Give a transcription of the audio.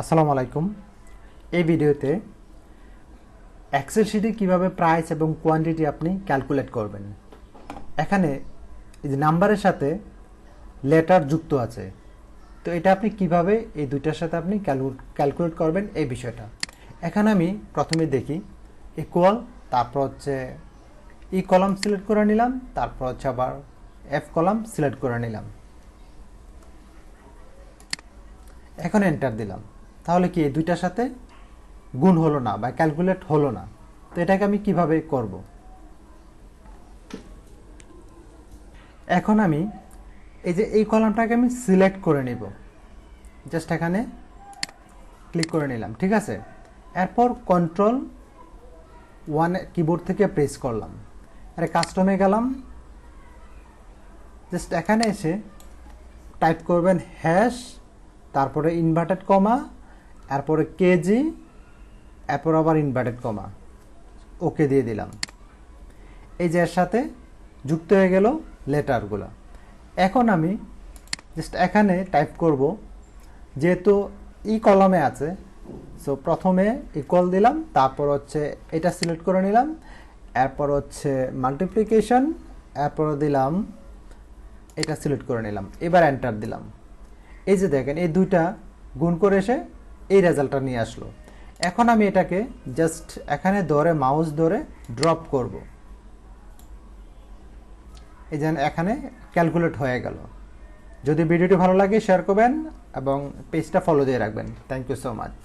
আসসালামু আলাইকুম। এই ভিডিওতে এক্সেল শিটে কিভাবে প্রাইস এবং কোয়ান্টিটি আপনি ক্যালকুলেট করবেন। এখানে এই যে নাম্বারের সাথে লেটার যুক্ত আছে, তো এটা আপনি কিভাবে এই দুইটার সাথে আপনি ক্যালকুলেট করবেন এই বিষয়টা। এখানে আমি প্রথমে দেখি ইকুয়াল, তারপর হচ্ছে ই কলাম সিলেক্ট করে নিলাম, তারপর হচ্ছে আবার এফ কলাম সিলেক্ট করে নিলাম। এখন এন্টার দিলাম, তাহলে কি এই দুইটার সাথে গুণ হলো না বা ক্যালকুলেট হলো না। তো এটাকে আমি কিভাবে করব? এখন আমি এই যে এই কলামটাকে আমি সিলেক্ট করে নিব, জাস্ট এখানে ক্লিক করে নিলাম, ঠিক আছে। এরপর Ctrl+1 কিবোর্ড থেকে প্রেস করলাম, আরে কাস্টমে গেলাম, জাস্ট এখানে এসে টাইপ করবেন হ্যাশ, তারপরে ইনভার্টেড কমা, এরপরে কেজি, এরপর আবার ইনভার্টেড কমা, ওকে দিয়ে দিলাম। এই যে এর সাথে যুক্ত হয়ে গেল লেটারগুলো। এখন আমি জাস্ট এখানে টাইপ করব, যেহেতু ই কলামে আছে, সো প্রথমে ইকুয়াল দিলাম, তারপর হচ্ছে এটা সিলেক্ট করে নিলাম, এরপর হচ্ছে মাল্টিপ্লিকেশন, এরপর দিলাম এটা সিলেক্ট করে নিলাম, এবার এন্টার দিলাম। এই যে দেখেন এই দুইটা গুণ করে এসে এই রেজাল্টটা নিয়ে আসলো। এখন আমি এটাকে জাস্ট এখানে ধরে মাউস ধরে ড্রপ করব, এই যে এখানে ক্যালকুলেট হয়ে গেল। যদি ভিডিওটি ভালো লাগে শেয়ার করবেন এবং পেজটা ফলো দিয়ে রাখবেন। Thank you so much.